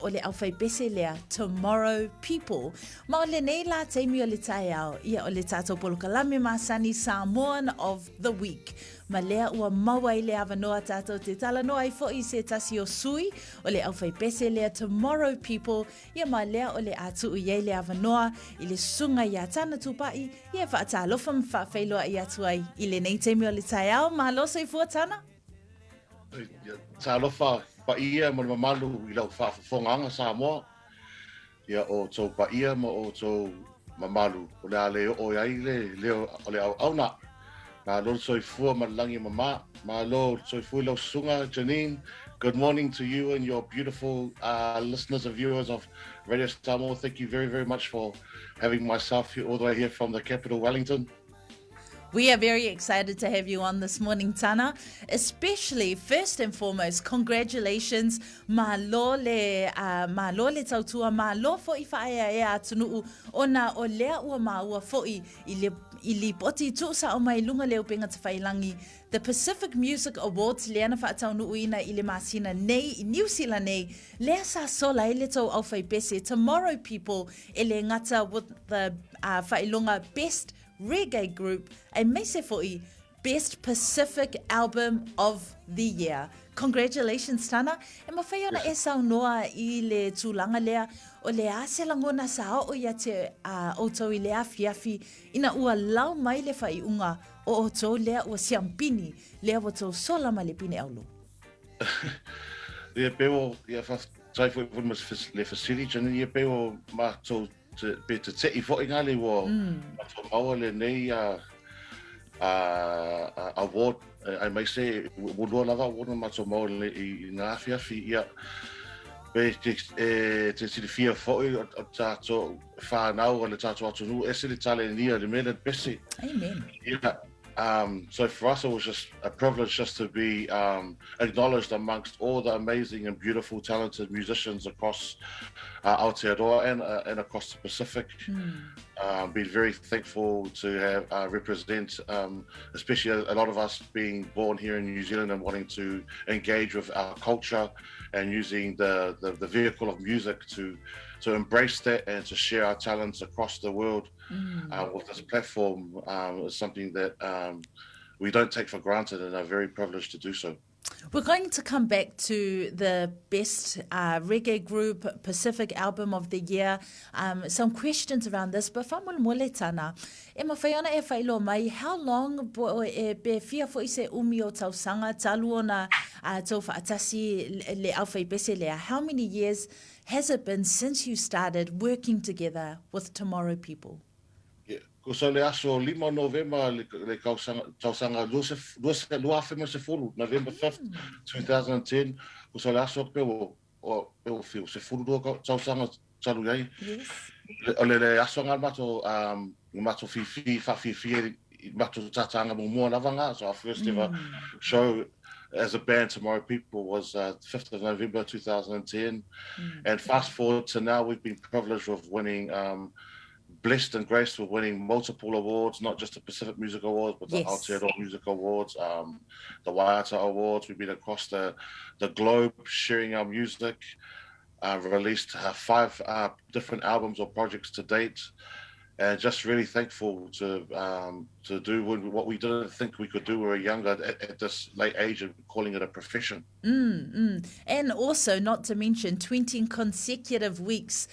o le au fai pese lea Tomorrow People. Ma o le nei la teimi o le tai au, ia o le tātou polokalame masani Samoan of the Week. Ma lea ua maua i le awanoa tātou te tala noa i fo i se tasi o sui o le au fai pese lea Tomorrow People, ia ma lea o le atu iei le awanoa i le sunga ia Tana Tupai, ia whaata alofa mwhawhailoa i atuai i le nei teimi o le tai au. Mahalo so i fua Tana? Talofa pa ia mo mamalu I lau whawhonganga Samoa. Ia o tō pa ia mo o tō mamalu. O le ale o iai leo o le au auna. Nā lolo soifua malangi mama. Ma lo soifua lau sunga Janine. Good morning to you and your beautiful listeners and viewers of Radio Samoa. Thank you very, very much for having myself here, all the way here from the capital, Wellington. We are very excited to have you on this morning, Tana. Especially, first and foremost, congratulations. Malo le tautua, malo fo I whaea e atunuu. Ona o lea ua maua fo I li poti tu sa o mai lunga leo penga te whailangi. The Pacific Music Awards leana whaataunuu ina I le masina nei, I New Zealand nei. Lea sa sola I le tau au whai pese. Tomorrow People ele ngata with the whailunga Best Reggae Group, a mese fo'i Best Pacific Album of the Year. Congratulations, Tana. E mawhai ona e sau noa I le tūlanga lea o le ase langona sa o ia te outou I le afi ina ua lau mai le whai unga o outou lea ua siampini lea outou sola ma le pine aulu. Ia peo, ia whai fwoi le fasili, Janine, ia peo mātou pe te te I fo inga le wo mato maua le nei award I may say wulua lava award mato maua le I ngā whiawhi ia pe te sirifia fo I o tātou whānau o le tātou atunu e se le tale nia le mele pesi. Amen. Yeah. So for us, it was just a privilege just to be acknowledged amongst all the amazing and beautiful, talented musicians across Aotearoa and across the Pacific. Been very thankful to have represent, especially a lot of us being born here in New Zealand and wanting to engage with our culture and using the vehicle of music to embrace that and to share our talents across the world with this platform is something that we don't take for granted and are very privileged to do so. We're going to come back to the Best Reggae Group Pacific Album of the Year. Some questions around this, but whamul mole tana. E mawhai ona e whailo mai, how long be fia fo I se umi o tausanga, talu ona tau whaatasi le au whai pese lea. How many years has it been since you started working together with Tomorrow People? Ko so le aso 5 November le kausanga lua fema se fulu, November 5th, 2010. Ko so le aso pe o fiu se fulu lua kausanga talu iai. Yes. O le aso ngal mato fifi mato tatanga mo mua lavanga. So our first ever show as a band, Tomorrow People, was 5th of November 2010. And fast forward to now, we've been privileged with winning blessed and graced with winning multiple awards, not just the Pacific Music Awards, but the Aotearoa Music Awards, the Waiata Awards. We've been across the globe sharing our music, released 5 different albums or projects to date, and just really thankful to do what we didn't think we could do when we were younger at this late age and calling it a profession. And also, not to mention, 20 consecutive weeks,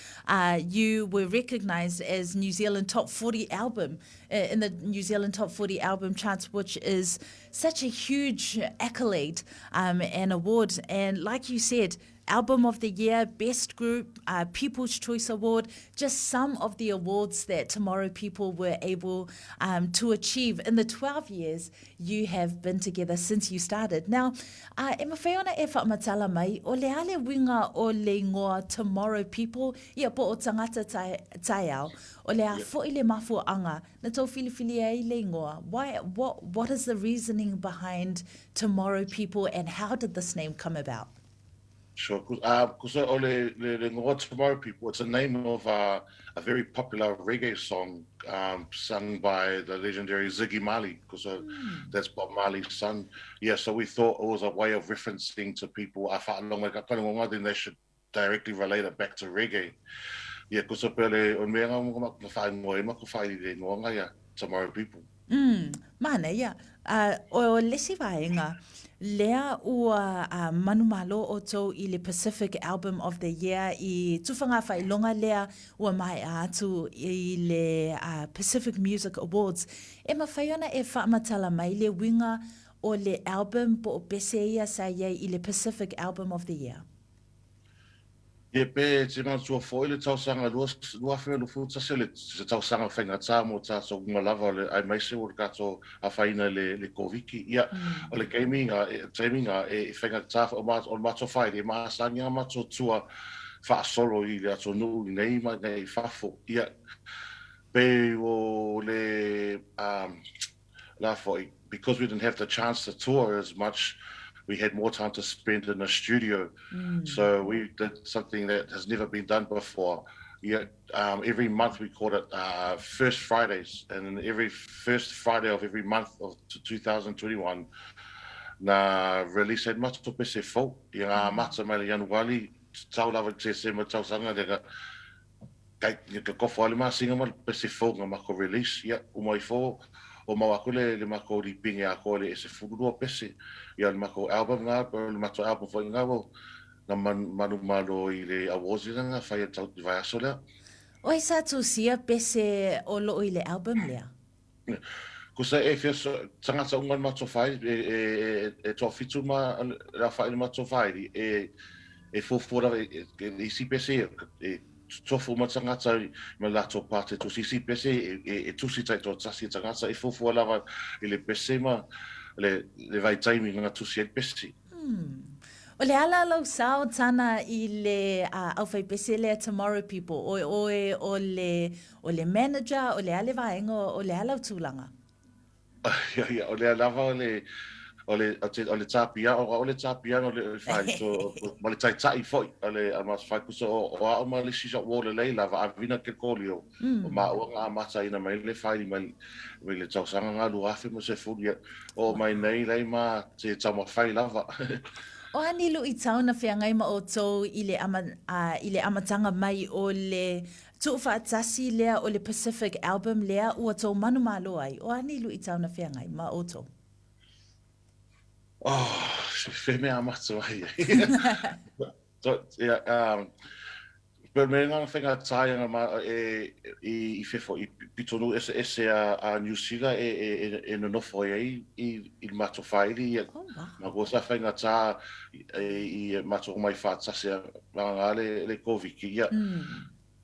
you were recognized as New Zealand Top 40 album in the New Zealand Top 40 album charts, which is such a huge accolade and award. And like you said, Album of the Year, Best Group, People's Choice Award, just some of the awards that Tomorrow People were able to achieve in the 12 years you have been together since you started. Now, e mawhai ona e whaamatala mai, o le ale winga o le ngoa Tomorrow People, ia po o tangata tai au, o le a fo I le mafuanga, na tau filifili ai le ngoa. What is the reasoning behind Tomorrow People and how did this name come about? Sure, because le Tomorrow People, it's a name of a very popular reggae song sung by the legendary Ziggy Marley, because that's Bob Marley's son. Yeah, so we thought it was a way of referencing to people. I thought along like then they should directly related back to reggae. Yeah, kusa pele on me nga mo maka mo maka fai le no nga ya Samoan people. Mana ia. O lesi vaenga, lea ua manumalo o tau I le Pacific Album of the Year I tufanga whailonga lea ua mai atu I le Pacific Music Awards. E mawhaiona e whaamatala mai le winga o le album po o pese ia sa iei I le Pacific Album of the Year. Ye pe te nga tua foi le tau sanga lua fe lu futa se le tau sanga whainga tā mo tā so unga lava le ai mai se ur kato a whaina le koviki. Ia, o le gaiminga e whainga tā o mato whai le maa sanga mato tua wha solo I le ato nuu I nei ma nei whafo. Ia, pe o le la foi, because we didn't have the chance to tour as much, we had more time to spend in the studio. So we did something that has never been done before. Yeah, every month we called it First Fridays, and every first Friday of every month of 2021, na release had much to pese fo. Yeah, mata mai le Januari, tau lava te se ma tau sanga de kai ka kofo ale ma singa ma pese fo nga ma ko release. Yeah, umai fo. O mawako le mako li pingi a ko le se furua pese ia le mako album nga po le mako album fo nga wo na manu malo I le awards nga fa tau vai asola O isa tu sia pese o lo I le album lea? ko sa e fes tanga sa ungan mato fai e to fitu ma la fai mato fai e fo fora e si pese e tofu matangata me lato parte tu si pese e tu si tai to tasi tangata e fufu lava I le pese ma le vai timing nga tu si pese. O le ala lau sao tana I le au fai pese le Tomorrow People o le manager o le ale vaenga o le ala tūlanga. Ya o le lava o le tapia o le tapia o le fai so o le tai foi o le mas fai kuso o ma le si o le leila va avina ke kolio o ma o nga mata ina mai le fai mai le tau sanga nga lu afi mo se fulia o mai nei lei ma te tau ma fai lava. O ani lu I tauna whiangai ma o tau I le amatanga mai o le tuwhaatasi lea o le Pacific Album lea ua tau manu malo ai. O ani lu I tauna whiangai ma o tau. Oh, fe me amata mai. So, yeah, pero me nga whenga tāianga ma I whewho I pitonu ese a New Zealand e no nofo I mato whairi ma ko sa whenga tā I mato mai whātase nga le koviki ia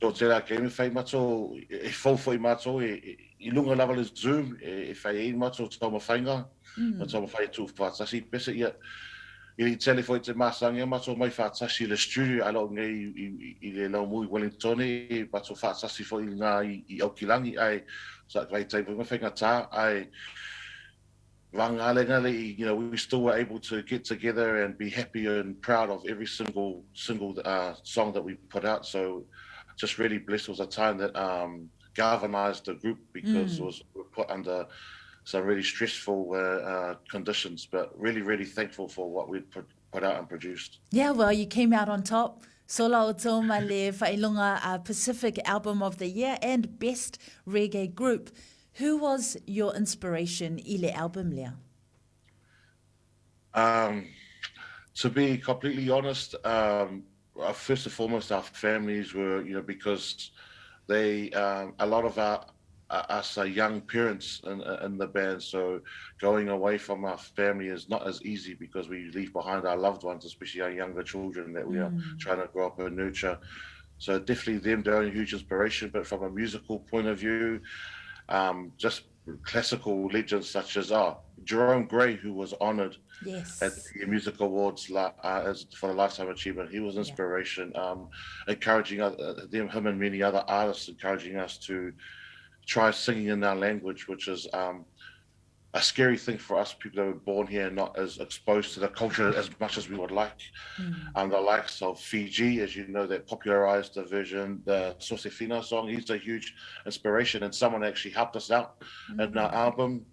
so te la ke me whai mato e fofo I mato I lunga lava le Zoom e whai e mato tau ma whainga ma tau ma whai tū whātasi pese ia I telefoi te masangia mato mai whaatasi le studio alo ngai I le lau mui Wellington mato whaatasi fo I ngā I Aukilangi ai sa vai taipu ma whenga tā ai wangale we still were able to get together and be happy and proud of every single song that we put out. So just really blessed. It was a time that galvanized the group because it was put under some really stressful conditions, but really, really thankful for what we put out and produced. Yeah, well, you came out on top. Sola o tō ma le whailunga Pacific Album of the Year and Best Reggae Group. Who was your inspiration I le album lea? To be completely honest, first and foremost, our families were, because they, a lot of us are young parents in the band, so going away from our family is not as easy because we leave behind our loved ones, especially our younger children that we are trying to grow up and nurture. So definitely them, they're a huge inspiration, but from a musical point of view, just classical legends such as Jerome Gray, who was honored at the Music Awards for the Lifetime Achievement. He was inspiration, encouraging him and many other artists, encouraging us to try singing in our language, which is a scary thing for us people that were born here and not as exposed to the culture as much as we would like. The likes of Fiji, as you know, that popularized the version, the Sosefina song. He's a huge inspiration and someone actually helped us out in our album.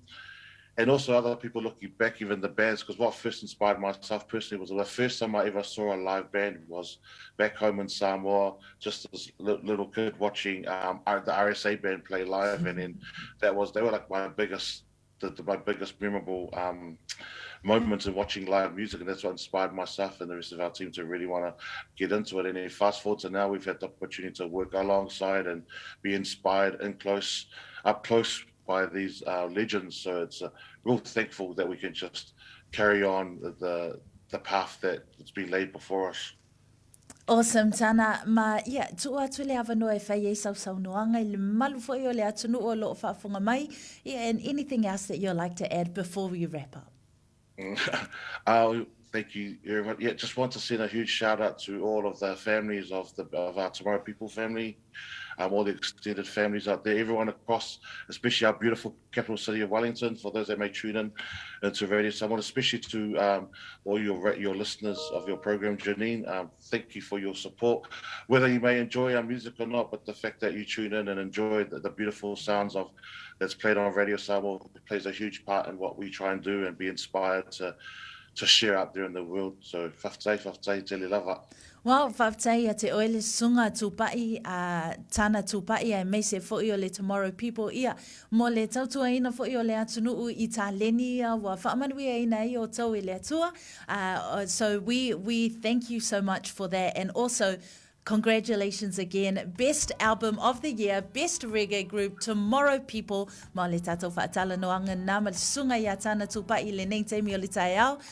and also other people looking back, even the bands, because what first inspired myself personally was the first time I ever saw a live band was back home in Samoa, just as a little kid watching the RSA band play live, and then they were like my biggest memorable moments in watching live music, and that's what inspired myself and the rest of our team to really want to get into it. And then fast forward to now, we've had the opportunity to work alongside and be inspired up close by these legends. So it's real thankful that we can just carry on the path that's been laid before us. Awesome, Tana. Tu atu le ava noe whai e sau noanga, le malu fo o le atu no o lo whaafunga mai. And anything else that you'd like to add before we wrap up? Thank you very much. Yeah, just want to send a huge shout out to all of the families of our Tomorrow People family, all the extended families out there, everyone across, especially our beautiful capital city of Wellington. For those that may tune in into Radio Samoa, especially to all your listeners of your program, Janine. Thank you for your support, whether you may enjoy our music or not. But the fact that you tune in and enjoy the beautiful sounds that's played on Radio Samoa plays a huge part in what we try and do and be inspired to share out there in the world. So whaftai, te le lava. Well, whaftai a te oele sunga tupai, Tana Tupai e me se fo i o le Tomorrow People ia. Mo le tautua ina fo i o le atunuu i tā leni ia wa whaamanui e ina i o tau i le atua. So we thank you so much for that, and also congratulations again. Best album of the year, best reggae group, Tomorrow People. Ma le tātou whaatala noanga nā ma le sunga i a Tana Tupai le nei teimi o le tai au.